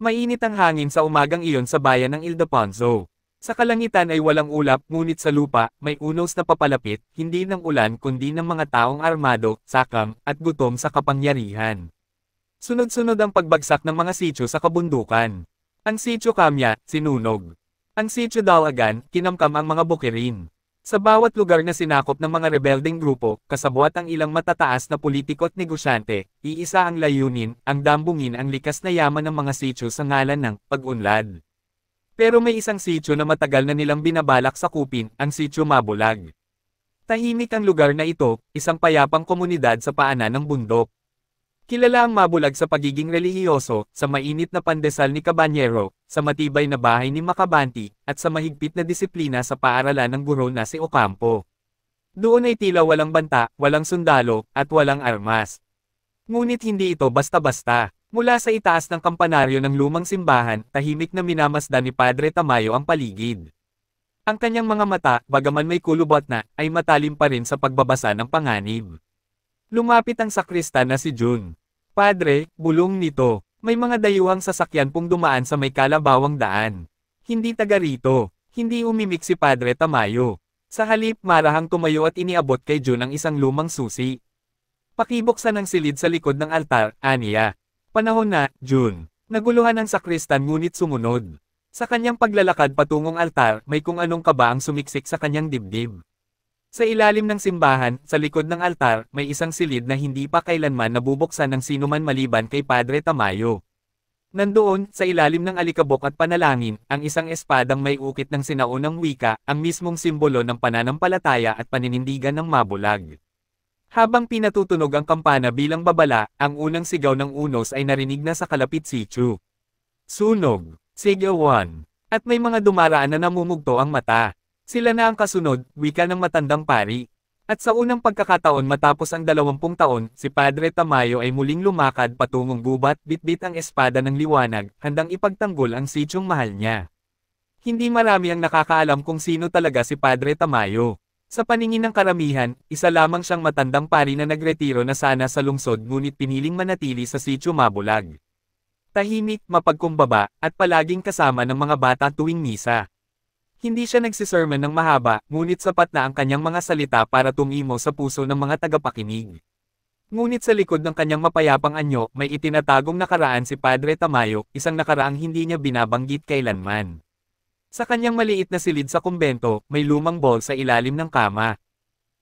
Mainit ang hangin sa umagang iyon sa bayan ng Ildefonso. Sa kalangitan ay walang ulap, ngunit sa lupa, may unos na papalapit, hindi ng ulan kundi ng mga taong armado, sakam, at gutom sa kapangyarihan. Sunod-sunod ang pagbagsak ng mga sityo sa kabundukan. Ang sityo Kamya, sinunog. Ang sityo Dalagan, kinamkam ang mga bukirin. Sa bawat lugar na sinakop ng mga rebeldeng grupo, kasabwat ang ilang matataas na politiko at negosyante, iisa ang layunin, ang dambungin ang likas na yaman ng mga sityo sa ngalan ng pag-unlad. Pero may isang sityo na matagal na nilang binabalak sakupin, ang sityo Mabulag. Tahimik ang lugar na ito, isang payapang komunidad sa paanan ng bundok. Kilala ang Mabulag sa pagiging relihiyoso, sa mainit na pandesal ni Cabanyero, sa matibay na bahay ni Makabanti, at sa mahigpit na disiplina sa paaralan ng guro na si Ocampo. Doon ay tila walang banta, walang sundalo, at walang armas. Ngunit hindi ito basta-basta. Mula sa itaas ng kampanaryo ng lumang simbahan, tahimik na minamasdan ni Padre Tamayo ang paligid. Ang kanyang mga mata, bagaman may kulubot na, ay matalim pa rin sa pagbabasa ng panganib. Lumapit ang sakristan na si Jun. Padre, bulong nito. May mga dayuhang sasakyan pong dumaan sa may kalabawang daan. Hindi taga rito. Hindi umimik si Padre Tamayo. Sa halip, marahang tumayo at iniabot kay Jun ang isang lumang susi. Pakibuksan ang silid sa likod ng altar, aniya. Panahon na, Jun. Naguluhan ang sakristan ngunit sumunod. Sa kanyang paglalakad patungong altar, may kung anong kaba ang sumiksik sa kanyang dibdib. Sa ilalim ng simbahan, sa likod ng altar, may isang silid na hindi pa kailanman nabubuksan ng sinuman maliban kay Padre Tamayo. Nandoon, sa ilalim ng alikabok at panalangin, ang isang espadang may ukit ng sinaunang wika, ang mismong simbolo ng pananampalataya at paninindigan ng Mabulag. Habang pinatutunog ang kampana bilang babala, ang unang sigaw ng unos ay narinig na sa kalapit sityo. Sunog, sigaw 1. At may mga dumaraan na namumugto ang mata. Sila na ang kasunod, wika ng matandang pari. At sa unang pagkakataon matapos ang 20 taon, si Padre Tamayo ay muling lumakad patungong gubat, bitbit ang espada ng liwanag, handang ipagtanggol ang sityong mahal niya. Hindi marami ang nakakaalam kung sino talaga si Padre Tamayo. Sa paningin ng karamihan, isa lamang siyang matandang pari na nagretiro na sana sa lungsod ngunit piniling manatili sa sityo Mabulag. Tahimik, mapagkumbaba, at palaging kasama ng mga bata tuwing misa. Hindi siya nagsisermon ng mahaba, ngunit sapat na ang kanyang mga salita para tumimo sa puso ng mga tagapakinig. Ngunit sa likod ng kanyang mapayapang anyo, may itinatagong nakaraan si Padre Tamayo, isang nakaraang hindi niya binabanggit kailanman. Sa kanyang maliit na silid sa kumbento, may lumang bowl sa ilalim ng kama.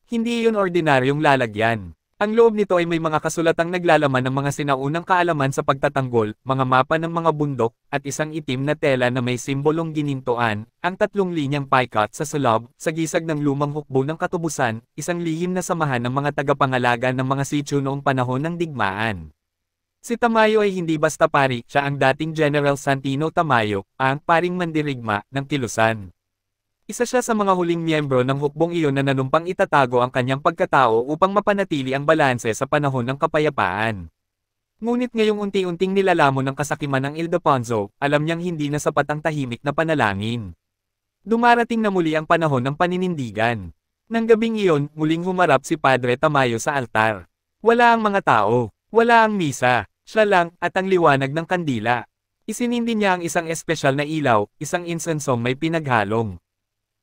Hindi iyon ordinaryong lalagyan. Ang loob nito ay may mga kasulatang naglalaman ng mga sinaunang kaalaman sa pagtatanggol, mga mapa ng mga bundok, at isang itim na tela na may simbolong ginintoan, ang 3 linyang pie cut sa sulab, sa gisag ng lumang hukbo ng katubusan, isang lihim na samahan ng mga tagapangalaga ng mga sityo noong panahon ng digmaan. Si Tamayo ay hindi basta pari, siya ang dating General Santino Tamayo, ang paring mandirigma ng Kilusan. Isa siya sa mga huling miyembro ng hukbong iyon na nanumpang itatago ang kanyang pagkatao upang mapanatili ang balanse sa panahon ng kapayapaan. Ngunit ngayong unti-unting nilalamon ng kasakiman ng Ildefonso, alam niyang hindi na sapat ang tahimik na panalangin. Dumarating na muli ang panahon ng paninindigan. Nang gabing iyon, muling humarap si Padre Tamayo sa altar. Wala ang mga tao, wala ang misa. Siya lang, at ang liwanag ng kandila. Isinindi niya ang isang espesyal na ilaw, isang insensong may pinaghalong.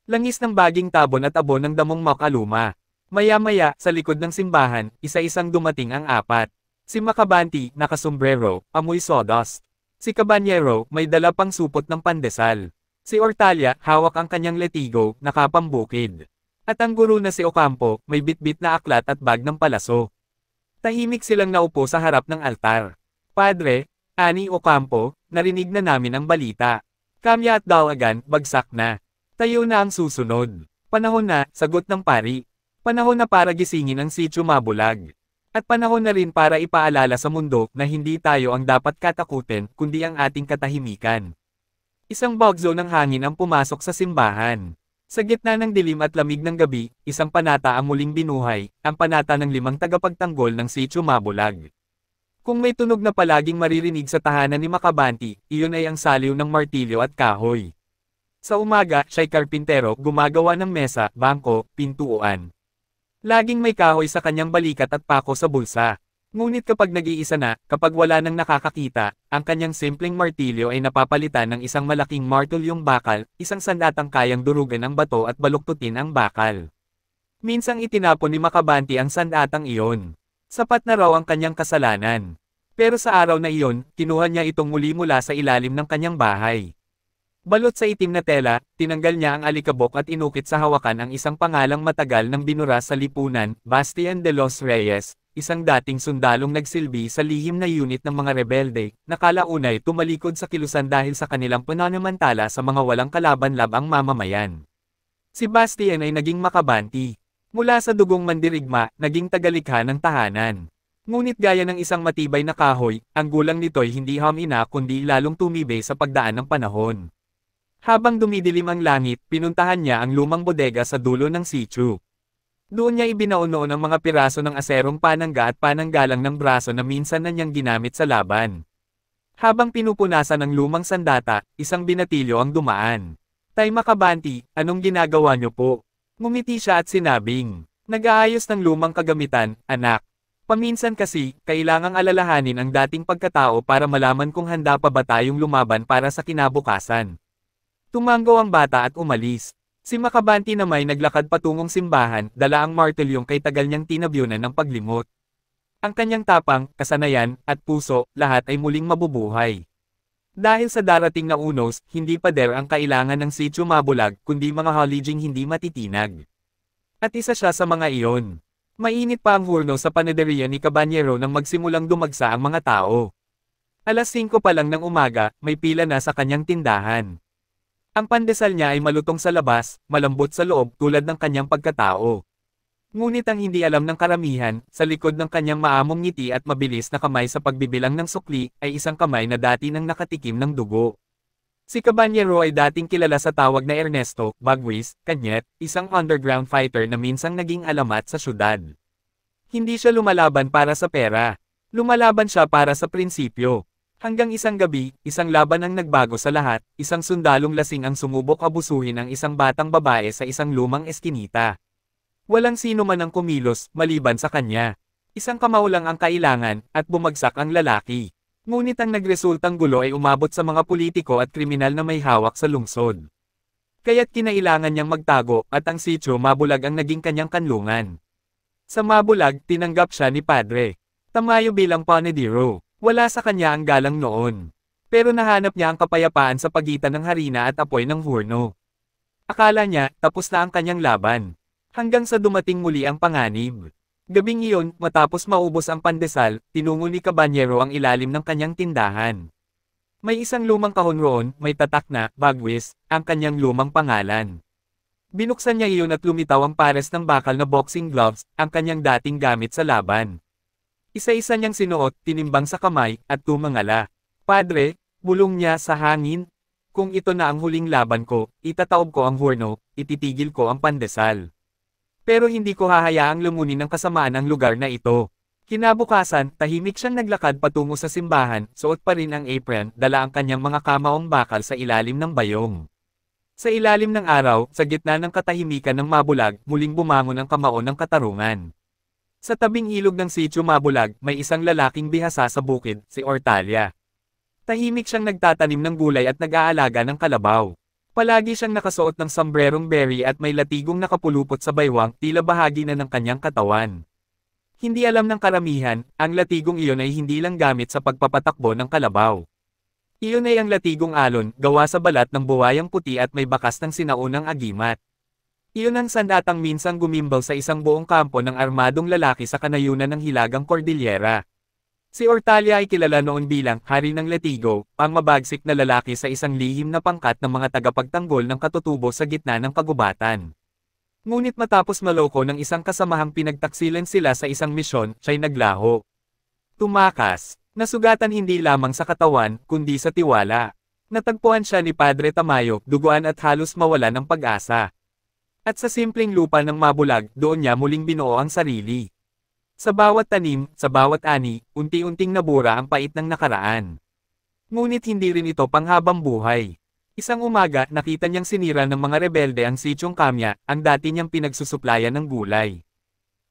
Langis ng baging tabon at abon ng damong makaluma. Maya-maya, sa likod ng simbahan, isa-isang dumating ang 4. Si Makabanti, nakasombrero, amoy sawdust. Si Cabanyero, may dala pang supot ng pandesal. Si Ortalia, hawak ang kanyang letigo, nakapambukid. At ang guro na si Ocampo, may bitbit na aklat at bag ng palaso. Tahimik silang naupo sa harap ng altar. Padre, ani Ocampo, narinig na namin ang balita. Kamya at Dalagan, bagsak na. Tayo na ang susunod. Panahon na, sagot ng pari. Panahon na para gisingin ang sityo Mabulag. At panahon na rin para ipaalala sa mundo na hindi tayo ang dapat katakutin, kundi ang ating katahimikan. Isang bagzo ng hangin ang pumasok sa simbahan. Sa gitna ng dilim at lamig ng gabi, isang panata ang muling binuhay, ang panata ng 5 tagapagtanggol ng sityo Mabulag. Kung may tunog na palaging maririnig sa tahanan ni Makabanti, iyon ay ang saliw ng martilyo at kahoy. Sa umaga, siya'y karpintero, gumagawa ng mesa, bangko, pintuan. Laging may kahoy sa kanyang balikat at pako sa bulsa. Ngunit kapag nag-iisa na, kapag wala nang nakakakita, ang kanyang simpleng martilyo ay napapalitan ng isang malaking martilyong bakal, isang sandatang kayang durugan ang bato at baluktutin ang bakal. Minsang itinapon ni Makabanti ang sandatang iyon. Sapat na raw ang kanyang kasalanan. Pero sa araw na iyon, kinuha niya itong muli mula sa ilalim ng kanyang bahay. Balot sa itim na tela, tinanggal niya ang alikabok at inukit sa hawakan ang isang pangalang matagal ng binura sa lipunan, Bastian de los Reyes, isang dating sundalong nagsilbi sa lihim na unit ng mga rebelde, na kalaunay tumalikod sa kilusan dahil sa kanilang pananamantala sa mga walang kalaban-labang mamamayan. Si Bastian ay naging Makabanti. Mula sa dugong mandirigma, naging tagalikha ng tahanan. Ngunit gaya ng isang matibay na kahoy, ang gulang nito'y hindi humina kundi lalong tumibay sa pagdaan ng panahon. Habang dumidilim ang langit, pinuntahan niya ang lumang bodega sa dulo ng sitio. Doon niya ibinaunoon ang mga piraso ng aserong panangga at pananggalang ng braso na minsan na niyang ginamit sa laban. Habang pinupunasan ng lumang sandata, isang binatilyo ang dumaan. "Tay Makabanti, anong ginagawa niyo po?" Ngumiti siya at sinabing, "Nag-aayos ng lumang kagamitan, anak. Paminsan kasi, kailangang alalahanin ang dating pagkatao para malaman kung handa pa ba tayong lumaban para sa kinabukasan." Tumango ang bata at umalis. Si Makabanti na may naglakad patungong simbahan, dala ang martilyong kay tagal niyang tinabyunan ng paglimot. Ang kanyang tapang, kasanayan, at puso, lahat ay muling mabubuhay. Dahil sa darating na unos, hindi pader ang kailangan ng sitio mabulag, kundi mga halijing hindi matitinag. At isa siya sa mga iyon. Mainit pa ang hurno sa panaderiya ni Caballero nang magsimulang dumagsa ang mga tao. Alas 5 pa lang ng umaga, may pila na sa kanyang tindahan. Ang pandesal niya ay malutong sa labas, malambot sa loob tulad ng kanyang pagkatao. Ngunit ang hindi alam ng karamihan, sa likod ng kanyang maamong ngiti at mabilis na kamay sa pagbibilang ng sukli, ay isang kamay na dati nang nakatikim ng dugo. Si Caballero ay dating kilala sa tawag na Ernesto Bagwis Cañet, isang underground fighter na minsang naging alamat sa syudad. Hindi siya lumalaban para sa pera. Lumalaban siya para sa prinsipyo. Hanggang isang gabi, isang laban ang nagbago sa lahat, isang sundalong lasing ang sumubok abusuhin ang isang batang babae sa isang lumang eskinita. Walang sino man ang kumilos, maliban sa kanya. Isang kamao lang ang kailangan, at bumagsak ang lalaki. Ngunit ang nagresultang gulo ay umabot sa mga politiko at kriminal na may hawak sa lungsod. Kaya't kinailangan niyang magtago, at ang sitio Mabulag ang naging kanyang kanlungan. Sa Mabulag, tinanggap siya ni Padre Tamayo bilang panadero. Wala sa kanya ang galang noon. Pero nahanap niya ang kapayapaan sa pagitan ng harina at apoy ng hurno. Akala niya, tapos na ang kanyang laban. Hanggang sa dumating muli ang panganib. Gabing iyon, matapos maubos ang pandesal, tinungo ni Caballero ang ilalim ng kanyang tindahan. May isang lumang kahon roon, may tatak na, Bagwis, ang kanyang lumang pangalan. Binuksan niya iyon at lumitaw ang pares ng bakal na boxing gloves, ang kanyang dating gamit sa laban. Isa-isa niyang sinuot, tinimbang sa kamay, at tumangala. "Padre," bulong niya sa hangin, "kung ito na ang huling laban ko, itataob ko ang hurno, ititigil ko ang pandesal. Pero hindi ko hahayaang lumunin ng kasamaan ang lugar na ito." Kinabukasan, tahimik siyang naglakad patungo sa simbahan, suot pa rin ang apron, dala ang kanyang mga kamaong bakal sa ilalim ng bayong. Sa ilalim ng araw, sa gitna ng katahimikan ng Mabulag, muling bumangon ang kamao ng katarungan. Sa tabing ilog ng sitio Mabulag, may isang lalaking bihasa sa bukid, si Ortalia. Tahimik siyang nagtatanim ng gulay at nag-aalaga ng kalabaw. Palagi siyang nakasuot ng sombrerong berry at may latigong nakapulupot sa baywang, tila bahagi na ng kanyang katawan. Hindi alam ng karamihan, ang latigong iyon ay hindi lang gamit sa pagpapatakbo ng kalabaw. Iyon ay ang latigong alon, gawa sa balat ng buwayang puti at may bakas ng sinaunang agimat. Iyon ang sandatang minsang gumimbal sa isang buong kampo ng armadong lalaki sa kanayunan ng Hilagang Cordillera. Si Ortalia ay kilala noon bilang Hari ng Latigo, ang mabagsik na lalaki sa isang lihim na pangkat ng mga tagapagtanggol ng katutubo sa gitna ng kagubatan. Ngunit matapos maloko ng isang kasamahang pinagtaksilan sila sa isang misyon, siya'y naglaho. Tumakas, nasugatan hindi lamang sa katawan, kundi sa tiwala. Natagpuan siya ni Padre Tamayo, duguan at halos mawala ng pag-asa. At sa simpleng lupa ng Mabulag, doon niya muling binuo ang sarili. Sa bawat tanim, sa bawat ani, unti-unting nabura ang pait ng nakaraan. Ngunit hindi rin ito panghabang buhay. Isang umaga, nakita niyang sinira ng mga rebelde ang sityong Kamya, ang dati niyang pinagsusuplayan ng gulay.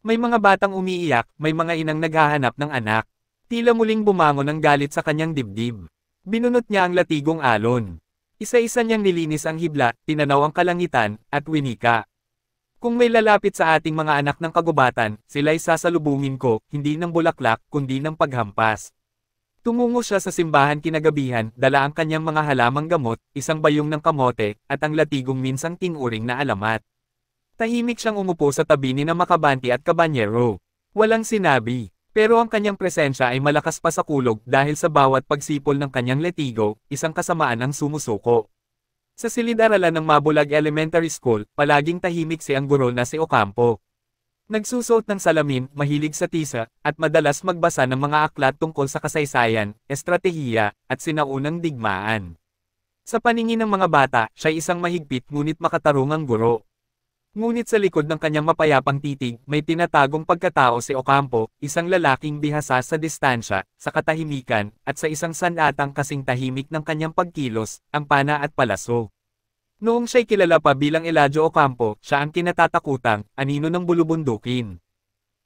May mga batang umiiyak, may mga inang naghahanap ng anak. Tila muling bumangon ang galit sa kanyang dibdib. Binunot niya ang latigong alon. Isa-isa niyang nilinis ang hibla, tinanaw ang kalangitan, at winika. Kung may lalapit sa ating mga anak ng kagubatan, sila'y sasalubungin ko, hindi ng bulaklak, kundi ng paghampas. Tumungo siya sa simbahan kinagabihan, dala ang kanyang mga halamang gamot, isang bayong ng kamote, at ang latigong minsang tinuring na alamat. Tahimik siyang umupo sa tabi ni na Makabanti at Caballero. Walang sinabi, pero ang kanyang presensya ay malakas pa sa kulog dahil sa bawat pagsipol ng kanyang latigo, isang kasamaan ang sumusuko. Sa silid-aralan ng Mabulag Elementary School, palaging tahimik si ang guro na si Ocampo. Nagsusuot ng salamin, mahilig sa tisa, at madalas magbasa ng mga aklat tungkol sa kasaysayan, estratehiya, at sinaunang digmaan. Sa paningin ng mga bata, siya'y isang mahigpit ngunit makatarungang guro. Ngunit sa likod ng kanyang mapayapang titig, may tinatagong pagkatao si Ocampo, isang lalaking bihasa sa distansya, sa katahimikan, at sa isang sandatang kasing tahimik ng kanyang pagkilos, ang pana at palaso. Noong siya'y kilala pa bilang Eladio Ocampo, siya ang kinatatakutang, anino ng bulubundukin.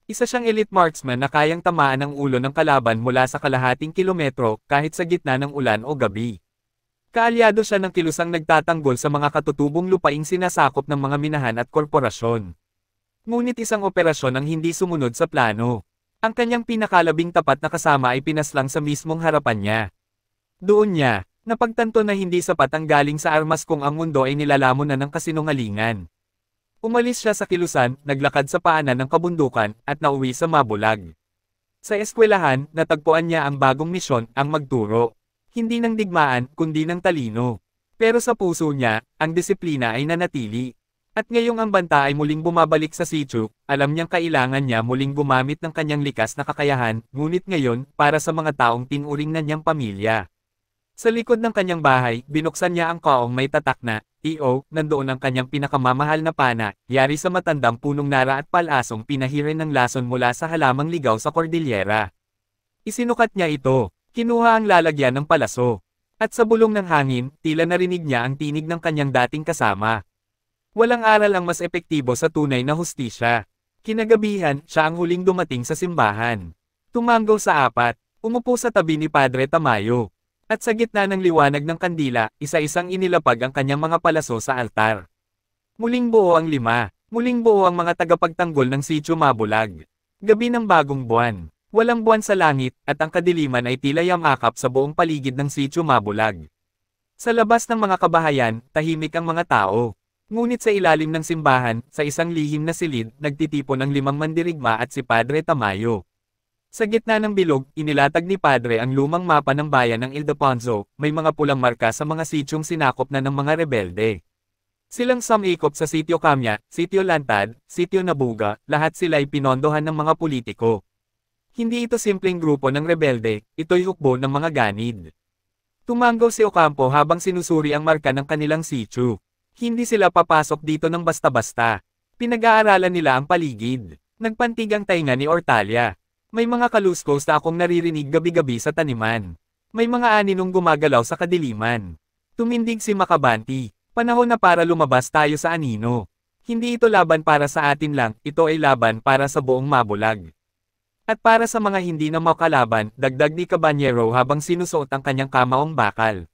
Isa siyang elite marksman na kayang tamaan ang ulo ng kalaban mula sa kalahating kilometro, kahit sa gitna ng ulan o gabi. Kaalyado siya ng kilusang nagtatanggol sa mga katutubong lupaing sinasakop ng mga minahan at korporasyon. Ngunit isang operasyon ang hindi sumunod sa plano. Ang kanyang pinakalabing tapat na kasama ay pinaslang sa mismong harapan niya. Doon niya, napagtanto na hindi sapat ang galing sa armas kung ang mundo ay nilalamon na ng kasinungalingan. Umalis siya sa kilusan, naglakad sa paanan ng kabundukan, at nauwi sa Mabulag. Sa eskwelahan, natagpuan niya ang bagong misyon, ang magturo. Hindi ng digmaan, kundi ng talino. Pero sa puso niya, ang disiplina ay nanatili. At ngayong ang banta ay muling bumabalik sa sitio, alam niyang kailangan niya muling gumamit ng kanyang likas na kakayahan, ngunit ngayon, para sa mga taong tinuring na niyang pamilya. Sa likod ng kanyang bahay, binuksan niya ang kaong may tatak na, "E.O." Nandoon ang kanyang pinakamamahal na pana, yari sa matandang punong nara at palasong pinahirin ng lason mula sa halamang ligaw sa Cordillera. Isinukat niya ito. Kinuha ang lalagyan ng palaso. At sa bulong ng hangin, tila narinig niya ang tinig ng kanyang dating kasama. Walang aral ang mas epektibo sa tunay na hustisya. Kinagabihan, siya ang huling dumating sa simbahan. Tumanggaw sa apat, umupo sa tabi ni Padre Tamayo. At sa gitna ng liwanag ng kandila, isa-isang inilapag ang kanyang mga palaso sa altar. Muling buo ang 5. Muling buo ang mga tagapagtanggol ng Sitio Mabulag. Gabi ng bagong buwan. Walang buwan sa langit, at ang kadiliman ay tila yamakap sa buong paligid ng Sitio Mabulag. Sa labas ng mga kabahayan, tahimik ang mga tao. Ngunit sa ilalim ng simbahan, sa isang lihim na silid, nagtitipon ang 5 mandirigma at si Padre Tamayo. Sa gitna ng bilog, inilatag ni Padre ang lumang mapa ng bayan ng Ildefonso, may mga pulang marka sa mga sityong sinakop na ng mga rebelde. Silang sumikop sa Sitio Camya, Sitio Lantad, Sitio Nabuga, lahat sila ay pinondohan ng mga politiko. Hindi ito simpleng grupo ng rebelde, ito'y hukbo ng mga ganid. Tumanggaw si Ocampo habang sinusuri ang marka ng kanilang sitio. Hindi sila papasok dito ng basta-basta. Pinag-aaralan nila ang paligid. Nagpantig ang tainga ni Ortalia. May mga kaluskos na akong naririnig gabi-gabi sa taniman. May mga aninong gumagalaw sa kadiliman. Tumindig si Makabanti. Panahon na para lumabas tayo sa anino. Hindi ito laban para sa atin lang, ito ay laban para sa buong Mabulag. At para sa mga hindi na makalaban, dagdag ni Caballero habang sinusuot ang kanyang kamaong bakal.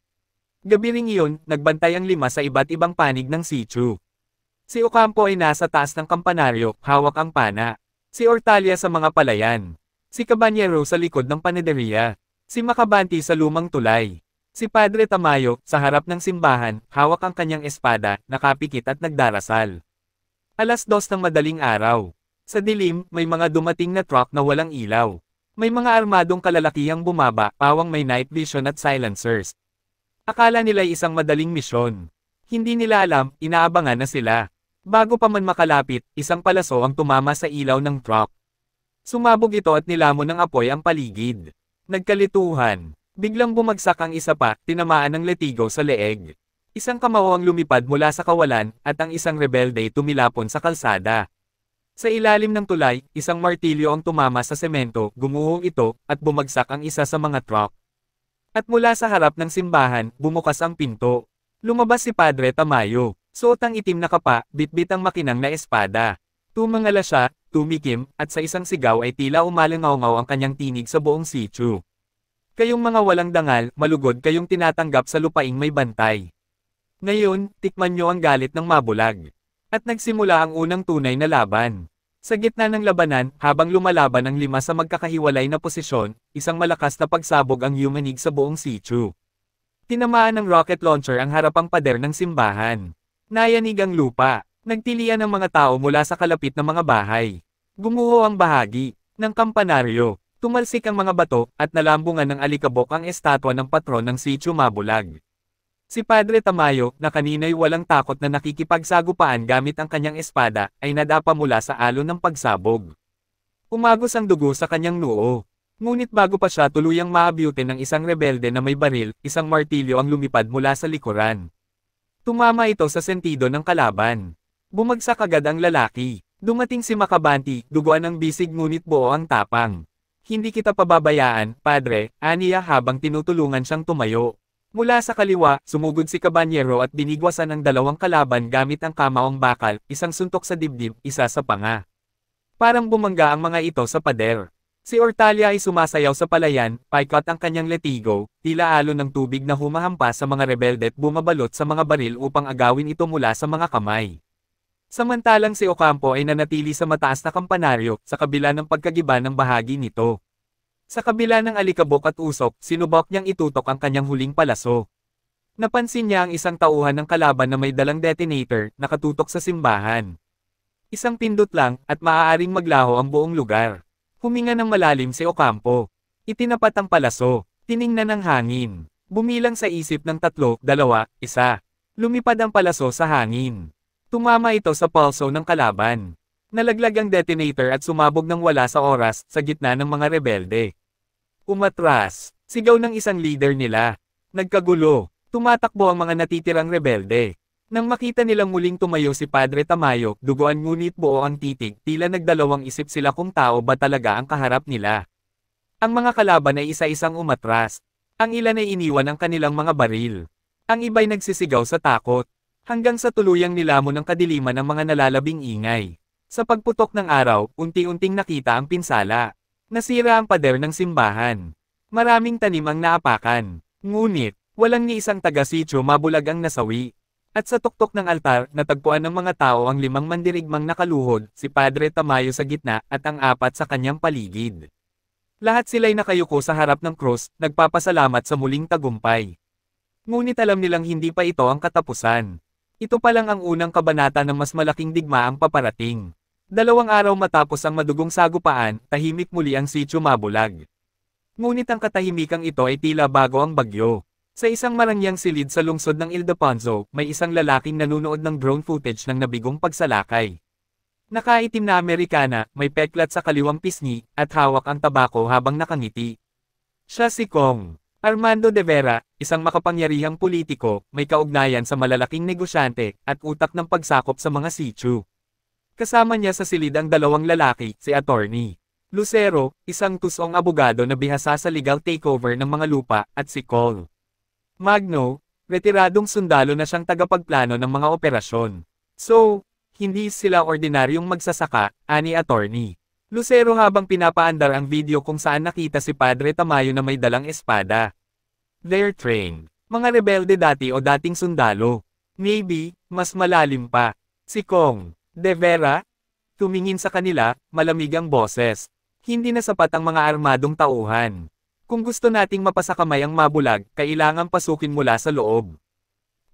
Gabi ring iyon, nagbantay ang 5 sa iba't ibang panig ng sitio. Si Ocampo ay nasa taas ng kampanaryo, hawak ang pana. Si Ortalia sa mga palayan. Si Caballero sa likod ng panaderiya. Si Makabanti sa lumang tulay. Si Padre Tamayo, sa harap ng simbahan, hawak ang kanyang espada, nakapikit at nagdarasal. 2:00 ng madaling araw. Sa dilim, may mga dumating na truck na walang ilaw. May mga armadong kalalakihang bumaba, pawang may night vision at silencers. Akala nila'y isang madaling misyon. Hindi nila alam, inaabangan na sila. Bago pa man makalapit, isang palaso ang tumama sa ilaw ng truck. Sumabog ito at nilamon ng apoy ang paligid. Nagkalituhan. Biglang bumagsak ang isa pa, tinamaan ng letigo sa leeg. Isang kamao ang lumipad mula sa kawalan, at ang isang rebelde tumilapon sa kalsada. Sa ilalim ng tulay, isang martilyo ang tumama sa semento, gumuhong ito, at bumagsak ang isa sa mga truck. At mula sa harap ng simbahan, bumukas ang pinto. Lumabas si Padre Tamayo. Suot ang itim na kapa, bitbit ang makinang na espada. Tumangala siya, tumikim, at sa isang sigaw ay tila umalangaw-ngaw ang kanyang tinig sa buong sitio. Kayong mga walang dangal, malugod kayong tinatanggap sa lupaing may bantay. Ngayon, tikman nyo ang galit ng mabulag. At nagsimula ang unang tunay na laban. Sa gitna ng labanan, habang lumalaban ang 5 sa magkakahiwalay na posisyon, isang malakas na pagsabog ang yumanig sa buong sitio. Tinamaan ng rocket launcher ang harapang pader ng simbahan. Nayanig ang lupa. Nagtilian ang mga tao mula sa kalapit na mga bahay. Gumuho ang bahagi ng kampanaryo. Tumalsik ang mga bato at nalambungan ng alikabok ang estatwa ng patron ng sitio Mabulag. Si Padre Tamayo, na kanina'y walang takot na nakikipagsagupaan gamit ang kanyang espada, ay nadapa mula sa alon ng pagsabog. Umagos ang dugo sa kanyang noo. Ngunit bago pa siya tuluyang maabyutin ng isang rebelde na may baril, isang martilyo ang lumipad mula sa likuran. Tumama ito sa sentido ng kalaban. Bumagsak agad ang lalaki. Dumating si Makabanti, duguan ng bisig ngunit buo ang tapang. Hindi kita pababayaan, Padre, aniya habang tinutulungan siyang tumayo. Mula sa kaliwa, sumugod si Caballero at binigwasan ang dalawang kalaban gamit ang kamaong bakal, isang suntok sa dibdib, isa sa panga. Parang bumangga ang mga ito sa pader. Si Ortalia ay sumasayaw sa palayan, paikot ang kanyang letigo, tila alon ng tubig na humahampas sa mga rebelde at bumabalot sa mga baril upang agawin ito mula sa mga kamay. Samantalang si Ocampo ay nanatili sa mataas na kampanaryo, sa kabila ng pagkagiba ng bahagi nito. Sa kabila ng alikabok at usok, sinubok niyang itutok ang kanyang huling palaso. Napansin niya ang isang tauhan ng kalaban na may dalang detonator, nakatutok sa simbahan. Isang pindot lang, at maaaring maglaho ang buong lugar. Huminga ng malalim si Ocampo. Itinapat ang palaso. Tiningnan ng hangin. Bumilang sa isip ng 3, 2, 1. Lumipad ang palaso sa hangin. Tumama ito sa pulso ng kalaban. Nalaglag ang detonator at sumabog ng wala sa oras sa gitna ng mga rebelde. Umatras. Sigaw ng isang leader nila. Nagkagulo. Tumatakbo ang mga natitirang rebelde. Nang makita nilang muling tumayo si Padre Tamayo, duguan ngunit buo ang titig, tila nagdalawang isip sila kung tao ba talaga ang kaharap nila. Ang mga kalaban ay isa-isang umatras. Ang ilan ay iniwan ang kanilang mga baril. Ang iba'y nagsisigaw sa takot. Hanggang sa tuluyang nilamon ng kadiliman ng mga nalalabing ingay. Sa pagputok ng araw, unti-unting nakita ang pinsala. Nasira ang pader ng simbahan. Maraming tanim ang naapakan. Ngunit, walang ni isang taga-sitio Mabulag ang nasawi. At sa tuktok ng altar, natagpuan ng mga tao ang 5 mandirigmang nakaluhod, si Padre Tamayo sa gitna, at ang 4 sa kanyang paligid. Lahat sila'y nakayuko sa harap ng krus, nagpapasalamat sa muling tagumpay. Ngunit alam nilang hindi pa ito ang katapusan. Ito pa lang ang unang kabanata ng mas malaking digmaang paparating. 2 araw matapos ang madugong sagupaan, tahimik muli ang sitio Mabulag. Ngunit ang katahimikang ito ay tila bago ang bagyo. Sa isang marangyang silid sa lungsod ng Ildefonso, may isang lalaking nanunood ng drone footage ng nabigong pagsalakay. Nakaitim na Amerikana, may peklat sa kaliwang pisngi, at hawak ang tabako habang nakangiti. Siya si Kong Armando de Vera, isang makapangyarihang politiko, may kaugnayan sa malalaking negosyante, at utak ng pagsakop sa mga sitio. Kasama niya sa silid ang 2 lalaki, si Attorney Lucero, isang tusong abogado na bihasa sa legal takeover ng mga lupa, at si Col Magno, retiradong sundalo na siyang tagapagplano ng mga operasyon. So, hindi sila ordinaryong magsasaka, ani Attorney Lucero habang pinapaandar ang video kung saan nakita si Padre Tamayo na may dalang espada. They're trained. Mga rebelde dati o dating sundalo. Maybe, mas malalim pa. Si Kong de Vera? Tumingin sa kanila, malamig ang boses. Hindi na sapat ang mga armadong tauhan. Kung gusto nating mapasakamay ang Mabulag, kailangan pasukin mula sa loob.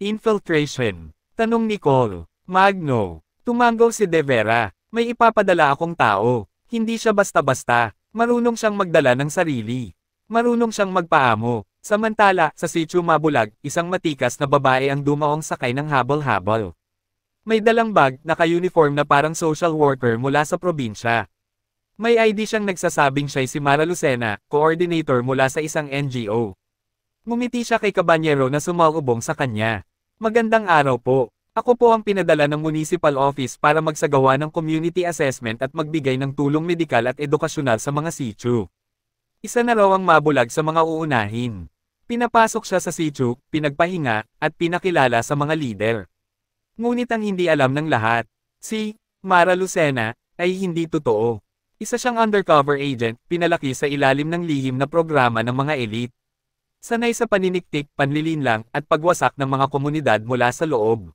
Infiltration. Tanong ni Col Magno. Tumango si de Vera. May ipapadala akong tao. Hindi siya basta-basta. Marunong siyang magdala ng sarili. Marunong siyang magpaamo. Samantala, sa sitio Mabulag, isang matikas na babae ang dumaong sakay ng habal-habal. May dalang bag, naka-uniform na parang social worker mula sa probinsya. May ID siyang nagsasabing siya'y si Mara Lucena, coordinator mula sa isang NGO. Ngumiti siya kay Caballero na sumalubong sa kanya. Magandang araw po. Ako po ang pinadala ng municipal office para magsagawa ng community assessment at magbigay ng tulong medikal at edukasyonal sa mga sitio. Isa na raw ang Mabulag sa mga uunahin. Pinapasok siya sa sitio, pinagpahinga, at pinakilala sa mga lider. Ngunit ang hindi alam ng lahat, si Mara Lucena ay hindi totoo. Isa siyang undercover agent, pinalaki sa ilalim ng lihim na programa ng mga elite. Sanay sa paniniktik, panlilinlang, at pagwasak ng mga komunidad mula sa loob.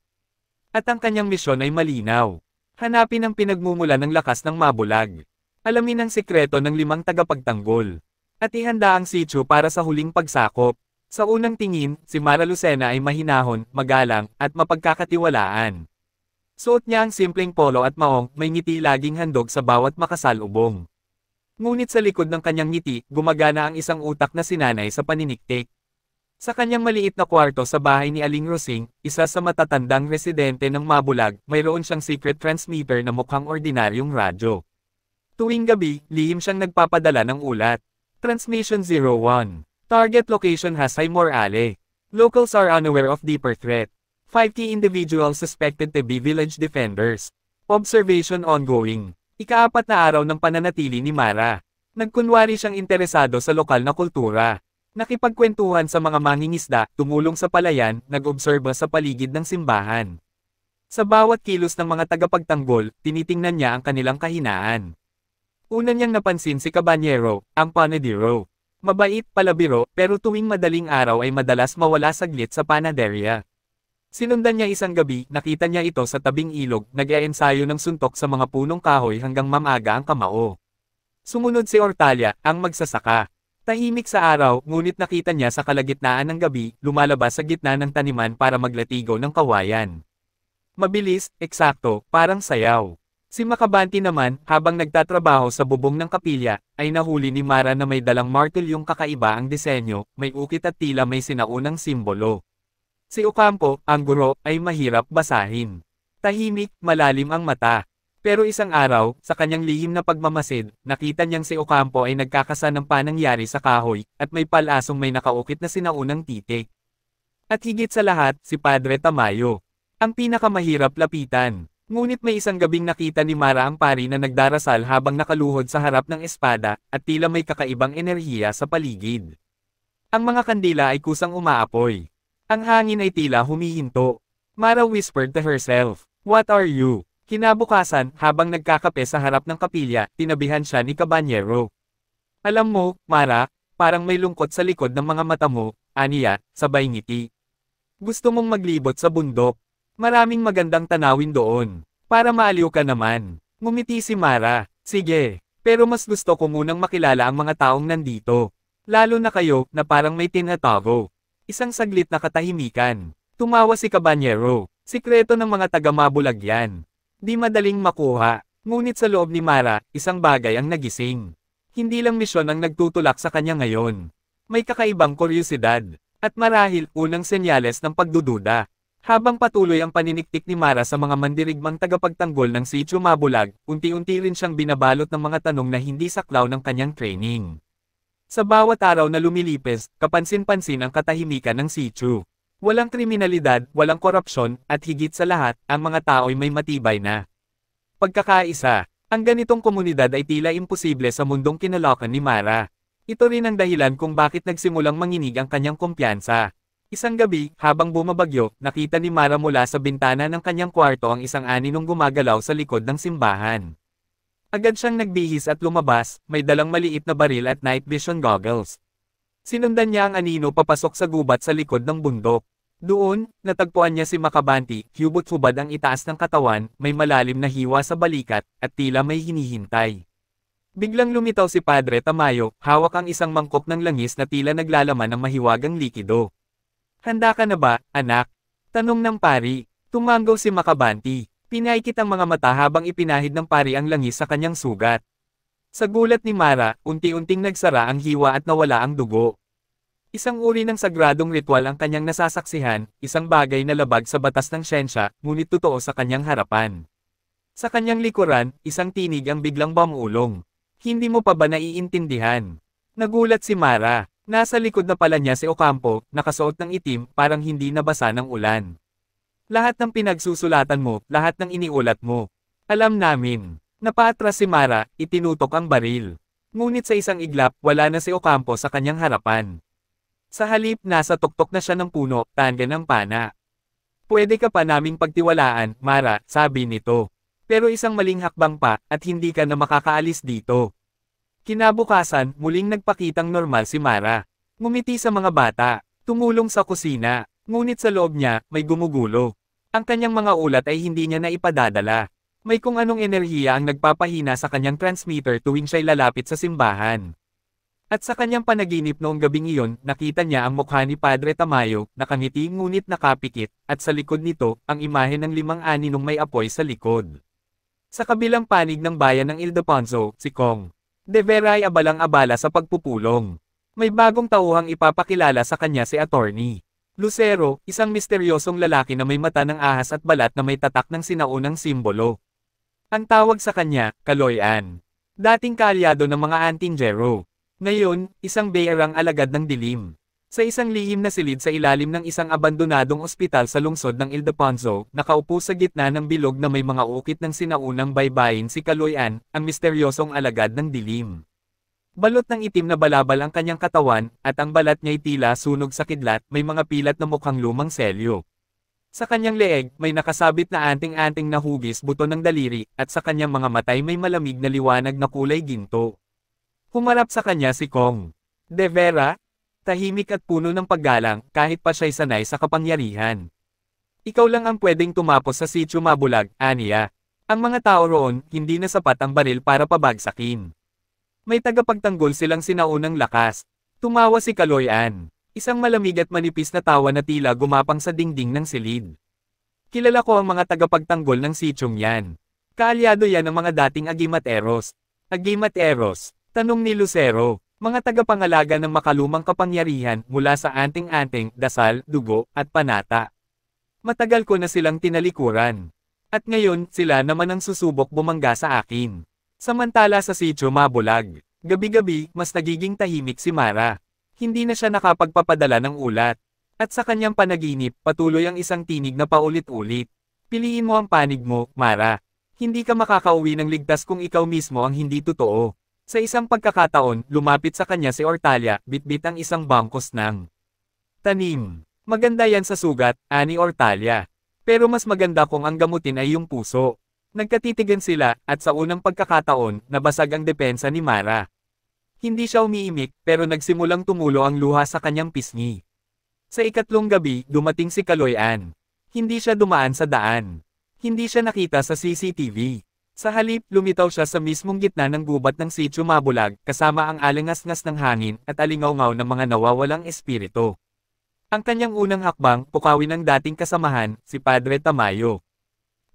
At ang kanyang misyon ay malinaw. Hanapin ang pinagmumula ng lakas ng mabulag. Alamin ang sikreto ng 5 tagapagtanggol. At ihanda ang sitio para sa huling pagsakop. Sa unang tingin, si Mara Lucena ay mahinahon, magalang, at mapagkakatiwalaan. Suot niya ang simpleng polo at maong, may ngiti laging handog sa bawat makasalubong. Ngunit sa likod ng kanyang ngiti, gumagana ang isang utak na sinanay sa paniniktik. Sa kanyang maliit na kwarto sa bahay ni Aling Rosing, isa sa matatandang residente ng Mabulag, mayroon siyang secret transmitter na mukhang ordinaryong radyo. Tuwing gabi, lihim siyang nagpapadala ng ulat. Transmission 01. Target location has high morale. Locals are unaware of deeper threat. 5 key individuals suspected to be village defenders. Observation ongoing. Ika-4 na araw ng pananatili ni Mara. Nagkunwari siyang interesado sa lokal na kultura. Nakipagkwentuhan sa mga mangingisda, tumulong sa palayan, nag-obserba sa paligid ng simbahan. Sa bawat kilos ng mga tagapagtanggol, tinitingnan niya ang kanilang kahinaan. Una niyang napansin si Cabanyero, ang panadero. Mabait, palabiro, pero tuwing madaling araw ay madalas mawala saglit sa panaderya. Sinundan niya isang gabi, nakita niya ito sa tabing ilog, nag-eensayo ng suntok sa mga punong kahoy hanggang mamaga ang kamao. Sumunod si Ortalia, ang magsasaka. Tahimik sa araw, ngunit nakita niya sa kalagitnaan ng gabi, lumalabas sa gitna ng taniman para maglatigo ng kawayan. Mabilis, eksakto, parang sayaw. Si Makabanti naman, habang nagtatrabaho sa bubong ng kapilya, ay nahuli ni Mara na may dalang martilyong kakaiba ang disenyo, may ukit at tila may sinaunang simbolo. Si Ocampo, ang guro, ay mahirap basahin. Tahimik, malalim ang mata. Pero isang araw, sa kanyang lihim na pagmamasid, nakita niyang si Ocampo ay nagkakasa ng panangyari sa kahoy, at may palasong may nakaukit na sinaunang titik. At higit sa lahat, si Padre Tamayo. Ang pinakamahirap lapitan. Ngunit may isang gabing nakita ni Mara ang pari na nagdarasal habang nakaluhod sa harap ng espada, at tila may kakaibang enerhiya sa paligid. Ang mga kandila ay kusang umaapoy. Ang hangin ay tila humihinto. Mara whispered to herself, "What are you?" Kinabukasan, habang nagkakape sa harap ng kapilya, tinabihan siya ni Cabanyero. "Alam mo, Mara, parang may lungkot sa likod ng mga mata mo," aniya, sabay ngiti. "Gusto mong maglibot sa bundok. Maraming magandang tanawin doon. Para maaliw ka naman." Ngumiti si Mara. "Sige, pero mas gusto ko munang makilala ang mga taong nandito. Lalo na kayo, na parang may tinatago." Isang saglit na katahimikan. Tumawa si Cabanyero. Sikreto ng mga taga-Mabulag yan. Di madaling makuha, ngunit sa loob ni Mara, isang bagay ang nagising. Hindi lang misyon ang nagtutulak sa kanya ngayon. May kakaibang kuryosidad, at marahil unang senyales ng pagdududa. Habang patuloy ang paniniktik ni Mara sa mga mandirigmang tagapagtanggol ng Sitio Mabulag, unti-unti rin siyang binabalot ng mga tanong na hindi saklaw ng kanyang training. Sa bawat araw na lumilipis, kapansin-pansin ang katahimikan ng sitio. Walang kriminalidad, walang korupsyon, at higit sa lahat, ang mga tao'y may matibay na pagkakaisa. Ang ganitong komunidad ay tila imposible sa mundong kinalokan ni Mara. Ito rin ang dahilan kung bakit nagsimulang manginig ang kanyang kumpiyansa. Isang gabi, habang bumabagyo, nakita ni Mara mula sa bintana ng kanyang kwarto ang isang aninong gumagalaw sa likod ng simbahan. Agad siyang nagbihis at lumabas, may dalang maliit na baril at night vision goggles. Sinundan niya ang anino papasok sa gubat sa likod ng bundok. Doon, natagpuan niya si Makabanti, hubot-hubad ang itaas ng katawan, may malalim na hiwa sa balikat, at tila may hinihintay. Biglang lumitaw si Padre Tamayo, hawak ang isang mangkok ng langis na tila naglalaman ng mahiwagang likido. "Handa ka na ba, anak?" tanong ng pari. Tumanggaw si Makabanti. Pinaikit ang mga mata habang ipinahid ng pari ang langis sa kanyang sugat. Sa gulat ni Mara, unti-unting nagsara ang hiwa at nawala ang dugo. Isang uri ng sagradong ritual ang kanyang nasasaksihan, isang bagay na labag sa batas ng siyensya, ngunit totoo sa kanyang harapan. Sa kanyang likuran, isang tinig ang biglang bumulong. "Hindi mo pa ba naiintindihan?" Nagulat si Mara. Nasa likod na pala niya si Ocampo, nakasuot ng itim, parang hindi nabasa ng ulan. "Lahat ng pinagsusulatan mo, lahat ng iniulat mo. Alam namin." Napaatras si Mara, itinutok ang baril. Ngunit sa isang iglap, wala na si Ocampo sa kanyang harapan. Sa halip, nasa tuktok na siya ng puno, tanda ng pana. "Pwede ka pa naming pagtiwalaan, Mara," sabi nito. Pero isang maling hakbang pa, at hindi ka na makakaalis dito. Kinabukasan, muling nagpakitang normal si Mara. Ngumiti sa mga bata, tumulong sa kusina, ngunit sa loob niya, may gumugulo. Ang kanyang mga ulat ay hindi niya na ipadadala. May kung anong enerhiya ang nagpapahina sa kanyang transmitter tuwing siya'y lalapit sa simbahan. At sa kanyang panaginip noong gabing iyon, nakita niya ang mukha ni Padre Tamayo, nakangiti ngunit nakapikit, at sa likod nito, ang imahe ng 5 aninong may apoy sa likod. Sa kabilang panig ng bayan ng Ildefonso, si Kong De Vera ay abalang-abala sa pagpupulong. May bagong tauhang ipapakilala sa kanya si Attorney Lucero, isang misteryosong lalaki na may mata ng ahas at balat na may tatak ng sinaunang simbolo. Ang tawag sa kanya, Kaloy Ann. Dating kaalyado ng mga Antingero. Ngayon, isang bayarang alagad ng dilim. Sa isang lihim na silid sa ilalim ng isang abandonadong ospital sa lungsod ng Ildefonso, nakaupo sa gitna ng bilog na may mga ukit ng sinaunang baybayin si Kaloy Ann, ang misteryosong alagad ng dilim. Balot ng itim na balabal ang kanyang katawan, at ang balat niya'y tila sunog sa kidlat, may mga pilat na mukhang lumang selyo. Sa kanyang leeg, may nakasabit na anting-anting na hugis buto ng daliri, at sa kanyang mga matay may malamig na liwanag na kulay ginto. Humarap sa kanya si Kong De Vera, tahimik at puno ng paggalang, kahit pa siya'y sanay sa kapangyarihan. Ikaw lang ang pwedeng tumapos sa sitio Mabulag, aniya. Ang mga tao roon, hindi na sapat ang baril para pabagsakin. May tagapagtanggol silang sinaunang lakas. Tumawa si Kaloy Ann. Isang malamig at manipis na tawa na tila gumapang sa dingding ng silid. Kilala ko ang mga tagapagtanggol ng sityong yan. Kaalyado yan ng mga dating agimateros. Agimateros? Tanong ni Lucero. Mga tagapangalaga ng makalumang kapangyarihan mula sa anting-anting, dasal, dugo, at panata. Matagal ko na silang tinalikuran. At ngayon, sila naman ang susubok bumangga sa akin. Samantala sa sitio Mabulag, gabi-gabi, mas nagiging tahimik si Mara. Hindi na siya nakapagpapadala ng ulat. At sa kanyang panaginip, patuloy ang isang tinig na paulit-ulit. Piliin mo ang panig mo, Mara. Hindi ka makakauwi ng ligtas kung ikaw mismo ang hindi totoo. Sa isang pagkakataon, lumapit sa kanya si Ortalia, bitbit ang isang bangkos ng tanim. Maganda yan sa sugat, ani Ortalia. Pero mas maganda kung ang gamutin ay yung puso. Nagkatitigan sila, at sa unang pagkakataon, nabasag ang depensa ni Mara. Hindi siya umiimik, pero nagsimulang tumulo ang luha sa kanyang pisngi. Sa ikatlong gabi, dumating si Kaloy Ann. Hindi siya dumaan sa daan. Hindi siya nakita sa CCTV. Sa halip, lumitaw siya sa mismong gitna ng gubat ng sitio Mabulag, kasama ang alingas-ngas ng hangin, at alingaw-ngaw ng mga nawawalang espiritu. Ang kanyang unang hakbang, pukawin ang dating kasamahan, si Padre Tamayo.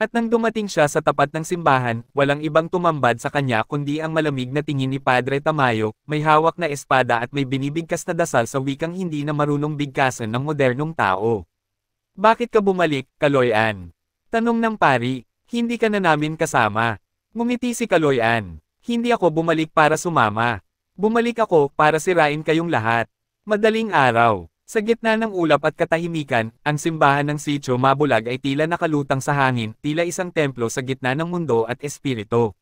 At nang dumating siya sa tapat ng simbahan, walang ibang tumambad sa kanya kundi ang malamig na tingin ni Padre Tamayo, may hawak na espada at may binibigkas na dasal sa wikang hindi na marunong bigkasan ng modernong tao. Bakit ka bumalik, Kaloy Ann? Tanong ng pari. Hindi ka na namin kasama. Ngumiti si Kaloy Ann. Hindi ako bumalik para sumama. Bumalik ako para sirain kayong lahat. Madaling araw. Sa gitna ng ulap at katahimikan, ang simbahan ng sitio Mabulag ay tila nakalutang sa hangin, tila isang templo sa gitna ng mundo at espiritu.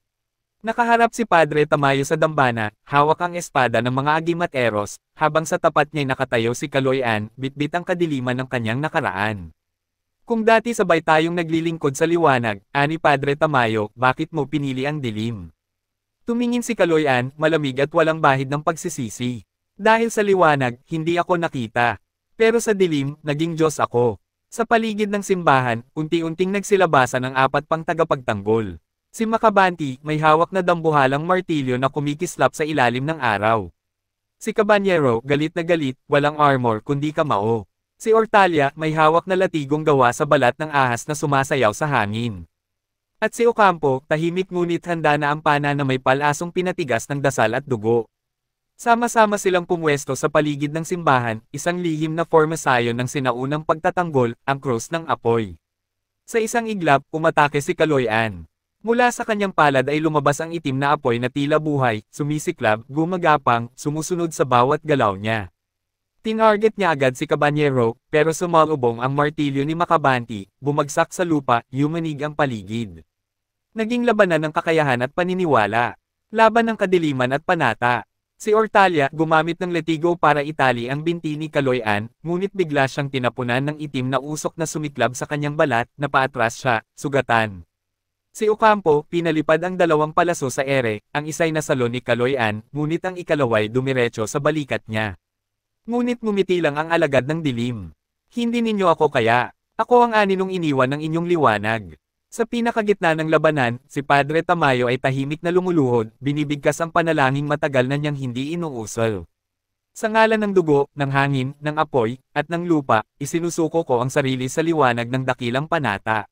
Nakaharap si Padre Tamayo sa dambana, hawak ang espada ng mga agimateros, habang sa tapat niya'y nakatayo si Kaloy Ann, bitbit ang kadiliman ng kanyang nakaraan. Kung dati sabay tayong naglilingkod sa liwanag, ani Padre Tamayo, bakit mo pinili ang dilim? Tumingin si Kaloy Ann, malamig at walang bahid ng pagsisisi. Dahil sa liwanag, hindi ako nakita. Pero sa dilim, naging Diyos ako. Sa paligid ng simbahan, unti-unting nagsilabasan ang 4 pang tagapagtanggol. Si Makabanti, may hawak na dambuhalang martilyo na kumikislap sa ilalim ng araw. Si Cabanyero, galit na galit, walang armor kundi kamao. Si Ortalia, may hawak na latigong gawa sa balat ng ahas na sumasayaw sa hangin. At si Ocampo, tahimik ngunit handa na ang pana na may palasong pinatigas ng dasal at dugo. Sama-sama silang pumwesto sa paligid ng simbahan, isang lihim na formasayon ng sinaunang pagtatanggol, ang krus ng apoy. Sa isang iglap, umatake si Kaloy Ann. Mula sa kanyang palad ay lumabas ang itim na apoy na tila buhay, sumisiklab, gumagapang, sumusunod sa bawat galaw niya. Tinarget niya agad si Cabanyero, pero sumalubong ang martilyo ni Makabanti, bumagsak sa lupa, yumanig ang paligid. Naging labanan ng kakayahan at paniniwala. Laban ng kadiliman at panata. Si Ortalia, gumamit ng letigo para itali ang binti ni Kaloy Ann, ngunit bigla siyang tinapunan ng itim na usok na sumiklab sa kanyang balat, napaatras siya, sugatan. Si Ocampo, pinalipad ang dalawang palaso sa ere, ang isa'y nasalon ni Kaloyan, ngunit ang ikalaway dumiretso sa balikat niya. Ngunit ngumiti lang ang alagad ng dilim. Hindi ninyo ako kaya. Ako ang aninong iniwan ng inyong liwanag. Sa pinakagitna ng labanan, si Padre Tamayo ay tahimik na lumuluhod, binibigkas ang panalangin matagal na niyang hindi inuusol. Sa ngalan ng dugo, ng hangin, ng apoy, at ng lupa, isinusuko ko ang sarili sa liwanag ng dakilang panata.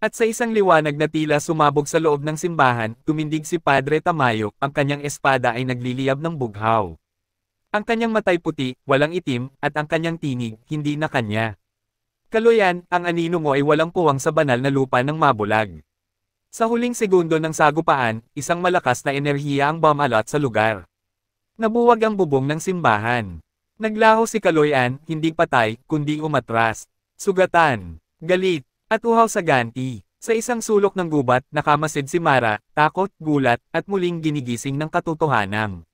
At sa isang liwanag na tila sumabog sa loob ng simbahan, tumindig si Padre Tamayo, ang kanyang espada ay nagliliyab ng bughaw. Ang kanyang matay puti, walang itim, at ang kanyang tinig, hindi na kanya. Kaloyan, ang anino mo ay walang puwang sa banal na lupa ng mabulag. Sa huling segundo ng sagupaan, isang malakas na enerhiya ang bumalot sa lugar. Nabuwag ang bubong ng simbahan. Naglaho si Kaloyan, hindi patay, kundi umatras. Sugatan, galit, at uhaw sa ganti. Sa isang sulok ng gubat, nakamasid si Mara, takot, gulat, at muling ginigising ng katotohanan.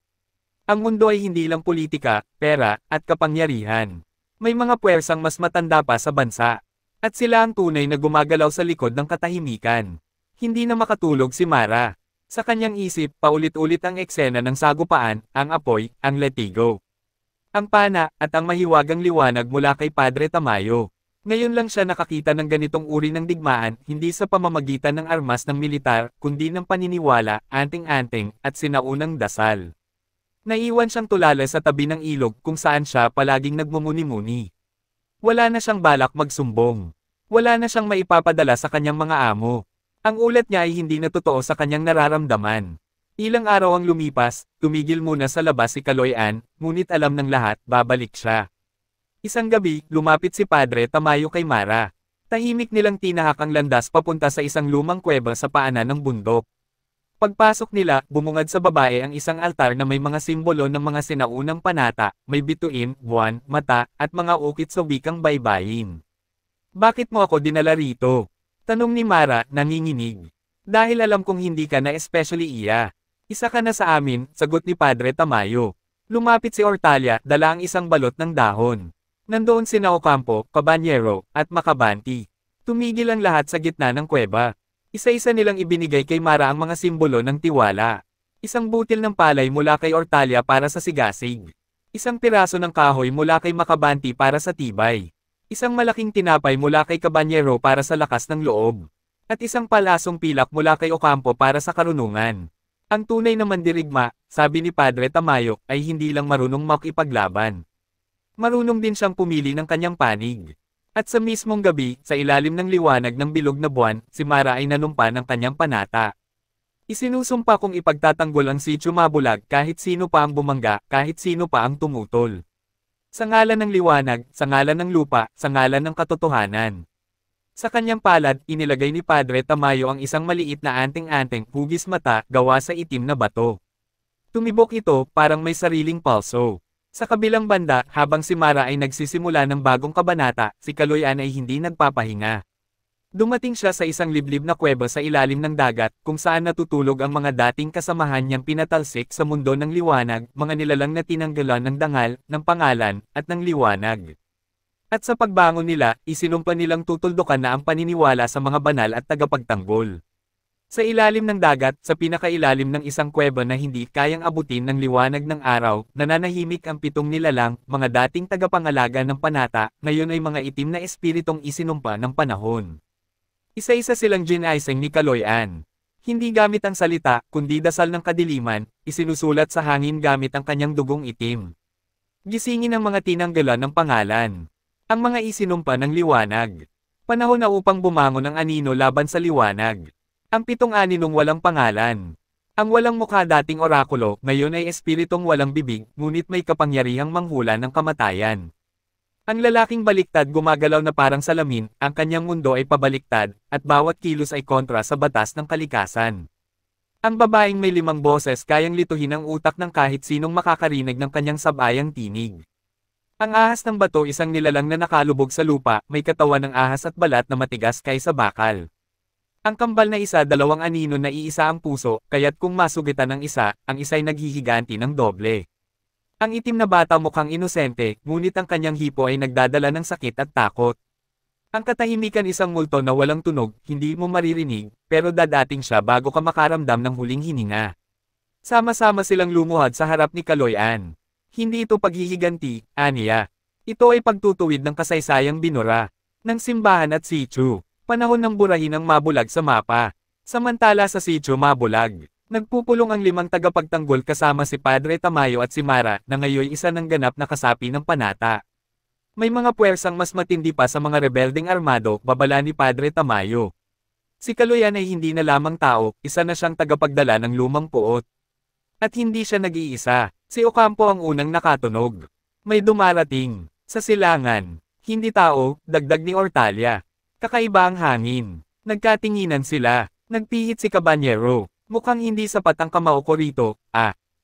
Ang mundo ay hindi lang politika, pera, at kapangyarihan. May mga puwersang mas matanda pa sa bansa. At sila ang tunay na gumagalaw sa likod ng katahimikan. Hindi na makatulog si Mara. Sa kanyang isip, paulit-ulit ang eksena ng sagupaan, ang apoy, ang letigo. Ang pana, at ang mahiwagang liwanag mula kay Padre Tamayo. Ngayon lang siya nakakita ng ganitong uri ng digmaan, hindi sa pamamagitan ng armas ng militar, kundi ng paniniwala, anting-anting, at sinaunang dasal. Naiwan siyang tulala sa tabi ng ilog kung saan siya palaging nagmumuni-muni. Wala na siyang balak magsumbong. Wala na siyang maipapadala sa kanyang mga amo. Ang ulat niya ay hindi na totoo sa kanyang nararamdaman. Ilang araw ang lumipas, tumigil muna sa labas si Kaloyan, ngunit alam ng lahat, babalik siya. Isang gabi, lumapit si Padre Tamayo kay Mara. Tahimik nilang tinahak ang landas papunta sa isang lumang kuweba sa paanan ng bundok. Pagpasok nila, bumungad sa babae ang isang altar na may mga simbolo ng mga sinaunang panata, may bituin, buwan, mata, at mga ukit sa wikang baybayin. Bakit mo ako dinala rito? Tanong ni Mara, nanginginig. Dahil alam kong hindi ka na especially iya. Isa ka na sa amin, sagot ni Padre Tamayo. Lumapit si Ortalia, dala ang isang balot ng dahon. Nandoon sina Ocampo, Cabanyero, at Makabanti. Tumigil ang lahat sa gitna ng kuweba. Isa-isa nilang ibinigay kay Mara ang mga simbolo ng tiwala. Isang butil ng palay mula kay Ortalia para sa sigasig. Isang piraso ng kahoy mula kay Makabanti para sa tibay. Isang malaking tinapay mula kay Cabanyero para sa lakas ng loob. At isang palasong pilak mula kay Ocampo para sa karunungan. Ang tunay na mandirigma, sabi ni Padre Tamayo, ay hindi lang marunong makipaglaban. Marunong din siyang pumili ng kanyang panig. At sa mismong gabi, sa ilalim ng liwanag ng bilog na buwan, si Mara ay nanumpa ng kanyang panata. Isinusumpa kong ipagtatanggol ang sitio Mabulag kahit sino pa ang bumangga, kahit sino pa ang tumutol. Sa ngalan ng liwanag, sa ngalan ng lupa, sa ngalan ng katotohanan. Sa kanyang palad, inilagay ni Padre Tamayo ang isang maliit na anting-anting hugis mata gawa sa itim na bato. Tumibok ito, parang may sariling pulso. Sa kabilang banda, habang si Mara ay nagsisimula ng bagong kabanata, si Kaloyan ay hindi nagpapahinga. Dumating siya sa isang liblib na kuweba sa ilalim ng dagat, kung saan natutulog ang mga dating kasamahan niyang pinatalsik sa mundo ng liwanag, mga nilalang na tinanggalan ng dangal, ng pangalan, at ng liwanag. At sa pagbangon nila, isinumpa nilang tutuldukan na ang paniniwala sa mga banal at tagapagtanggol. Sa ilalim ng dagat, sa pinakailalim ng isang kuweba na hindi kayang abutin ng liwanag ng araw, nananahimik ang 7 nilalang, mga dating tagapangalaga ng panata, ngayon ay mga itim na espiritong isinumpa ng panahon. Isa-isa silang ginaising ni Kaloyan. Hindi gamit ang salita, kundi dasal ng kadiliman, isinusulat sa hangin gamit ang kanyang dugong itim. Gisingin ang mga tinanggalan ng pangalan. Ang mga isinumpa ng liwanag. Panahon na upang bumangon ang anino laban sa liwanag. Ang 7 aninong walang pangalan. Ang walang mukha dating orakulo, ngayon ay espiritong walang bibig, ngunit may kapangyarihang manghula ng kamatayan. Ang lalaking baliktad gumagalaw na parang salamin, ang kanyang mundo ay pabaliktad, at bawat kilos ay kontra sa batas ng kalikasan. Ang babaeng may 5 boses kayang lituhin ang utak ng kahit sinong makakarinig ng kanyang sabayang tinig. Ang ahas ng bato isang nilalang na nakalubog sa lupa, may katawan ng ahas at balat na matigas kaysa bakal. Ang kambal na isa 2 anino na iisa ang puso, kaya't kung masugitan ng isa, ang isa'y naghihiganti ng doble. Ang itim na bata mukhang inosente, ngunit ang kanyang hipo ay nagdadala ng sakit at takot. Ang katahimikan isang multo na walang tunog, hindi mo maririnig, pero dadating siya bago ka makaramdam ng huling hininga. Sama-sama silang lumuhad sa harap ni Kaloy-an. Hindi ito paghihiganti, aniya. Ito ay pagtutuwid ng kasaysayang binura, ng simbahan at sityo. Panahon ng burahin ang mabulag sa mapa. Samantala sa sityo mabulag. Nagpupulong ang 5 tagapagtanggol kasama si Padre Tamayo at si Mara na ngayon isa ng ganap na kasapi ng panata. May mga puwersang mas matindi pa sa mga rebeldeng armado, babala ni Padre Tamayo. Si Kaloy-an ay hindi na lamang tao, isa na siyang tagapagdala ng lumang puot. At hindi siya nag-iisa, si Ocampo ang unang nakatunog. May dumarating, sa silangan, hindi tao, dagdag ni Ortalia. Kakaiba ang hangin. Nagkatinginan sila, nagpihit si Cabanyero. Mukhang hindi sapat ang kamao ko rito,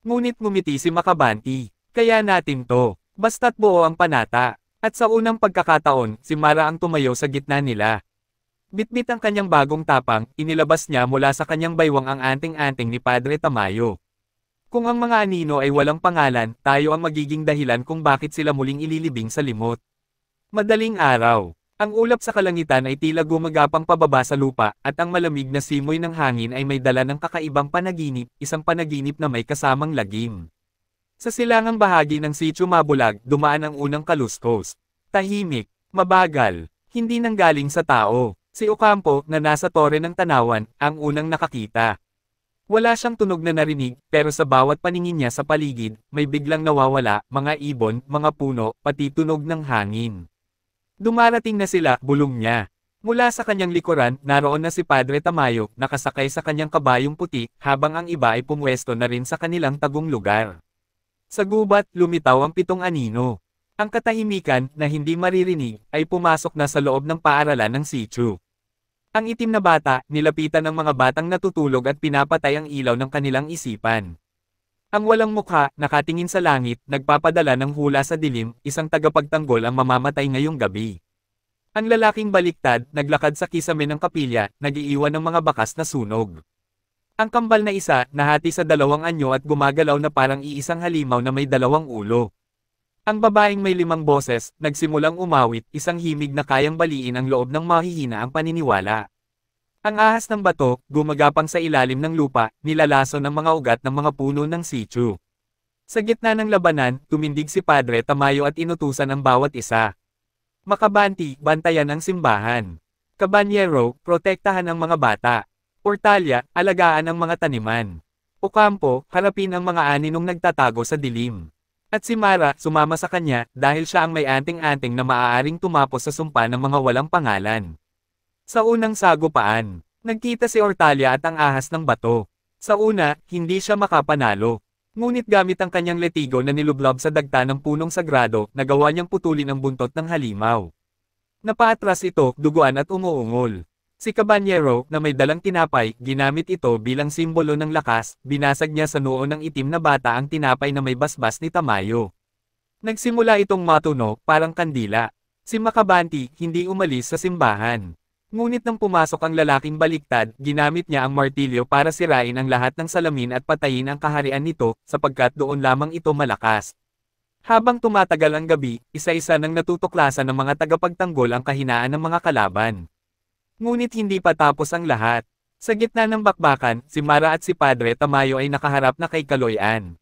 Ngunit ngumiti si Makabanti. Kaya natin to, basta't buo ang panata. At sa unang pagkakataon, si Mara ang tumayo sa gitna nila. Bitbit ang kanyang bagong tapang, inilabas niya mula sa kanyang baywang ang anting-anting ni Padre Tamayo. Kung ang mga anino ay walang pangalan, tayo ang magiging dahilan kung bakit sila muling ililibing sa limot. Madaling araw. Ang ulap sa kalangitan ay tila gumagapang pababa sa lupa, at ang malamig na simoy ng hangin ay may dala ng kakaibang panaginip, isang panaginip na may kasamang lagim. Sa silangang bahagi ng sityo mabulag, dumaan ang unang kaluskos. Tahimik, mabagal, hindi nanggaling sa tao. Si Ocampo, na nasa tore ng tanawan, ang unang nakakita. Wala siyang tunog na narinig, pero sa bawat paningin niya sa paligid, may biglang nawawala, mga ibon, mga puno, pati tunog ng hangin. Dumarating na sila, bulong niya. Mula sa kanyang likuran, naroon na si Padre Tamayo, nakasakay sa kanyang kabayong puti, habang ang iba ay pumwesto na rin sa kanilang tagong lugar. Sa gubat, lumitaw ang 7 anino. Ang katahimikan, na hindi maririnig, ay pumasok na sa loob ng paaralan ng sityo. Ang itim na bata, nilapitan ng mga batang natutulog at pinapatay ang ilaw ng kanilang isipan. Ang walang mukha, nakatingin sa langit, nagpapadala ng hula sa dilim, isang tagapagtanggol ang mamamatay ngayong gabi. Ang lalaking baliktad, naglakad sa kisame ng kapilya, nag-iiwan ng mga bakas na sunog. Ang kambal na isa, nahati sa 2 anyo at gumagalaw na parang iisang halimaw na may 2 ulo. Ang babaeng may 5 boses, nagsimulang umawit, isang himig na kayang baliin ang loob ng mahihina ang paniniwala. Ang ahas ng bato, gumagapang sa ilalim ng lupa, nilalaso ng mga ugat ng mga puno ng sityo. Sa gitna ng labanan, tumindig si Padre Tamayo at inutusan ang bawat isa. Makabanti, bantayan ang simbahan. Cabanyero, protektahan ang mga bata. Ortalia, alagaan ang mga taniman. Ocampo, harapin ang mga aninong nagtatago sa dilim. At si Mara, sumama sa kanya, dahil siya ang may anting-anting na maaaring tumapos sa sumpa ng mga walang pangalan. Sa unang sagupaan, nagkita si Ortalia at ang ahas ng bato. Sa una, hindi siya makapanalo. Ngunit gamit ang kanyang letigo na nilublob sa dagta ng punong sagrado, nagawa niyang putulin ang buntot ng halimaw. Napaatras ito, duguan at umuungol. Si Cabanyero, na may dalang tinapay, ginamit ito bilang simbolo ng lakas, binasag niya sa noo ng itim na bata ang tinapay na may basbas ni Tamayo. Nagsimula itong matuno, parang kandila. Si Makabanti, hindi umalis sa simbahan. Ngunit nang pumasok ang lalaking baliktad, ginamit niya ang martilyo para sirain ang lahat ng salamin at patayin ang kaharian nito, sapagkat doon lamang ito malakas. Habang tumatagal ang gabi, isa-isa nang natutuklasan ng mga tagapagtanggol ang kahinaan ng mga kalaban. Ngunit hindi pa tapos ang lahat. Sa gitna ng bakbakan, si Mara at si Padre Tamayo ay nakaharap na kay Kaloy-an.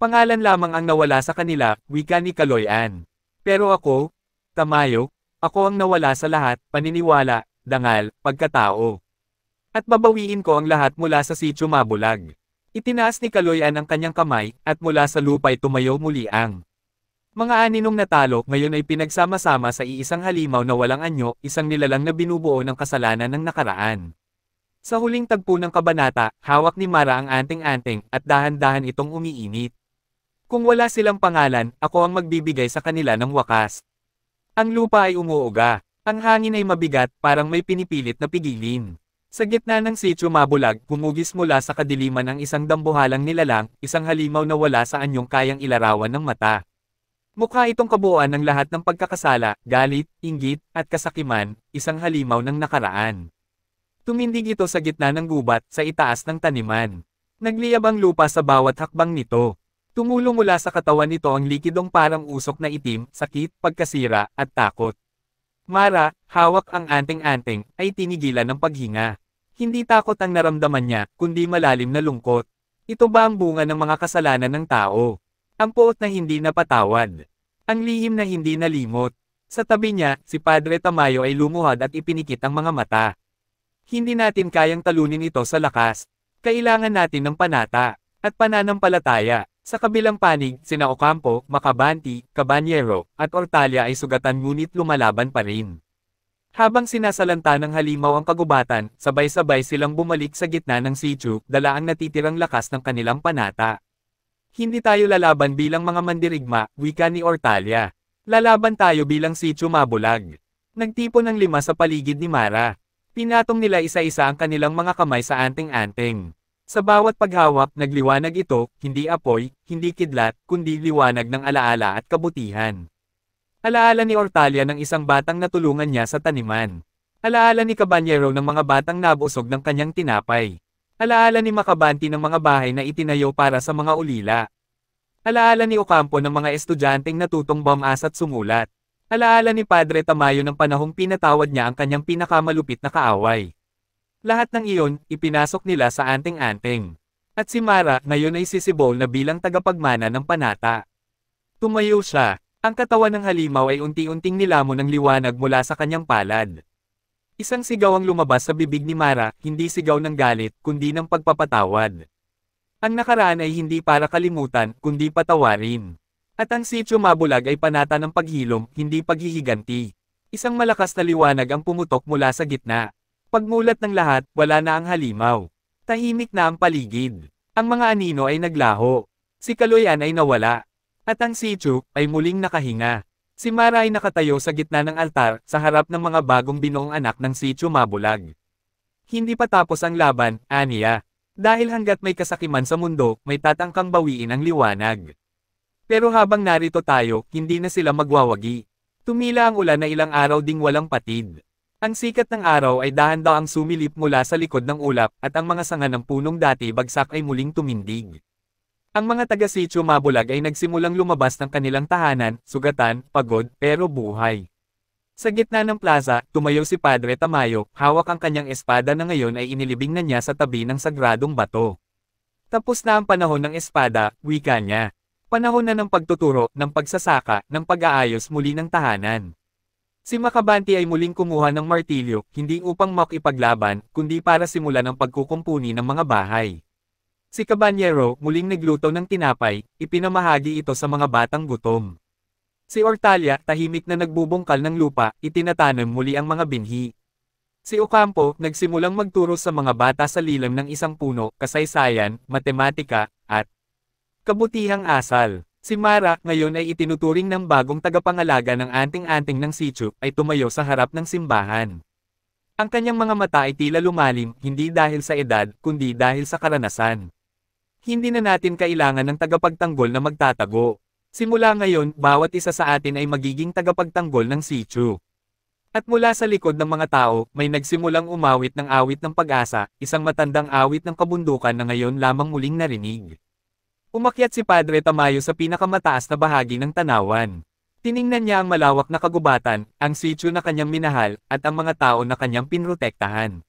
Pangalan lamang ang nawala sa kanila, wika ni Kaloy-an. Pero ako, Tamayo, ako ang nawala sa lahat, paniniwala, dangal, pagkatao. At babawiin ko ang lahat mula sa sityo mabulag. Itinaas ni Kaloy-an ang kanyang kamay, at mula sa lupa'y tumayo muli ang mga aninong natalo, ngayon ay pinagsama-sama sa iisang halimaw na walang anyo, isang nilalang na binubuo ng kasalanan ng nakaraan. Sa huling tagpo ng kabanata, hawak ni Mara ang anting-anting, at dahan-dahan itong umiinit. Kung wala silang pangalan, ako ang magbibigay sa kanila ng wakas. Ang lupa ay umuuga. Ang hangin ay mabigat, parang may pinipilit na pigilin. Sa gitna ng sityo mabulag, humugis mula sa kadiliman ang isang dambuhalang nilalang, isang halimaw na wala sa anyong kayang ilarawan ng mata. Mukha itong kabuuan ng lahat ng pagkakasala, galit, inggit, at kasakiman, isang halimaw ng nakaraan. Tumindig ito sa gitna ng gubat, sa itaas ng taniman. Nagliyab ang lupa sa bawat hakbang nito. Tumulo mula sa katawan nito ang likidong parang usok na itim, sakit, pagkasira, at takot. Mara, hawak ang anting-anting, ay tinigilan ng paghinga. Hindi takot ang naramdaman niya, kundi malalim na lungkot. Ito ba ang bunga ng mga kasalanan ng tao? Ang puot na hindi napatawad. Ang lihim na hindi nalimot. Sa tabi niya, si Padre Tamayo ay lumuhad at ipinikit ang mga mata. Hindi natin kayang talunin ito sa lakas. Kailangan natin ng panata at pananampalataya. Sa kabilang panig, sina Ocampo, Macabanti, Cabanyero, at Ortalia ay sugatan ngunit lumalaban pa rin. Habang sinasalanta ng halimaw ang kagubatan, sabay-sabay silang bumalik sa gitna ng sitio, dala ang natitirang lakas ng kanilang panata. Hindi tayo lalaban bilang mga mandirigma, wika ni Ortalia. Lalaban tayo bilang sitio mabulag. Nagtipon ng 5 sa paligid ni Mara. Pinatong nila isa-isa ang kanilang mga kamay sa anting-anting. Sa bawat paghawak, nagliwanag ito, hindi apoy, hindi kidlat, kundi liwanag ng alaala at kabutihan. Alaala ni Ortalia ng isang batang natulungan niya sa taniman. Alaala ni Cabanyero ng mga batang nabusog ng kanyang tinapay. Alaala ni Macabanti ng mga bahay na itinayo para sa mga ulila. Alaala ni Ocampo ng mga estudyanteng natutong bumas at sumulat. Alaala ni Padre Tamayo ng panahong pinatawad niya ang kanyang pinakamalupit na kaaway. Lahat ng iyon, ipinasok nila sa anting-anting. At si Mara, ngayon ay sisibol na bilang tagapagmana ng panata. Tumayo siya. Ang katawan ng halimaw ay unti-unting nilamon ng liwanag mula sa kanyang palad. Isang sigaw ang lumabas sa bibig ni Mara, hindi sigaw ng galit, kundi ng pagpapatawad. Ang nakaraan ay hindi para kalimutan, kundi patawarin. At ang sitio mabulag ay panata ng paghilom, hindi paghihiganti. Isang malakas na liwanag ang pumutok mula sa gitna. Pagmulat ng lahat, wala na ang halimaw. Tahimik na ang paligid. Ang mga anino ay naglaho. Si Kaloyan ay nawala. At ang sitio ay muling nakahinga. Si Mara ay nakatayo sa gitna ng altar, sa harap ng mga bagong binuong anak ng sitio mabulag. Hindi pa tapos ang laban, aniya. Dahil hanggat may kasakiman sa mundo, may tatangkang bawiin ang liwanag. Pero habang narito tayo, hindi na sila magwawagi. Tumila ang ulan na ilang araw ding walang patid. Ang sikat ng araw ay dahan-dahang sumilip mula sa likod ng ulap, at ang mga sanga ng punong dati bagsak ay muling tumindig. Ang mga taga-sitio mabulag ay nagsimulang lumabas ng kanilang tahanan, sugatan, pagod, pero buhay. Sa gitna ng plaza, tumayo si Padre Tamayo, hawak ang kanyang espada na ngayon ay inilibing na niya sa tabi ng sagradong bato. Tapos na ang panahon ng espada, wika niya. Panahon na ng pagtuturo, ng pagsasaka, ng pag-aayos muli ng tahanan. Si Macabanti ay muling kumuha ng martilyo, hindi upang makipaglaban, kundi para simulan ang pagkukumpuni ng mga bahay. Si Cabanyero, muling nagluto ng tinapay, ipinamahagi ito sa mga batang gutom. Si Ortalia, tahimik na nagbubungkal ng lupa, itinatanam muli ang mga binhi. Si Ocampo, nagsimulang magturo sa mga bata sa lilim ng isang puno, kasaysayan, matematika, at kabutihang asal. Si Mara, ngayon ay itinuturing ng bagong tagapangalaga ng anting-anting ng sitio, ay tumayo sa harap ng simbahan. Ang kanyang mga mata ay tila lumalim, hindi dahil sa edad, kundi dahil sa karanasan. Hindi na natin kailangan ng tagapagtanggol na magtatago. Simula ngayon, bawat isa sa atin ay magiging tagapagtanggol ng sitio. At mula sa likod ng mga tao, may nagsimulang umawit ng awit ng pag-asa, isang matandang awit ng kabundukan na ngayon lamang muling narinig. Umakyat si Padre Tamayo sa pinakamataas na bahagi ng tanawan. Tiningnan niya ang malawak na kagubatan, ang sitio na kanyang minahal, at ang mga tao na kanyang pinrotektahan.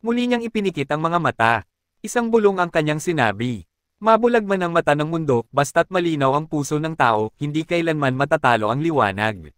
Muli niyang ipinikit ang mga mata. Isang bulong ang kanyang sinabi. Mabulag man ang mata ng mundo, basta't malinaw ang puso ng tao, hindi kailanman matatalo ang liwanag.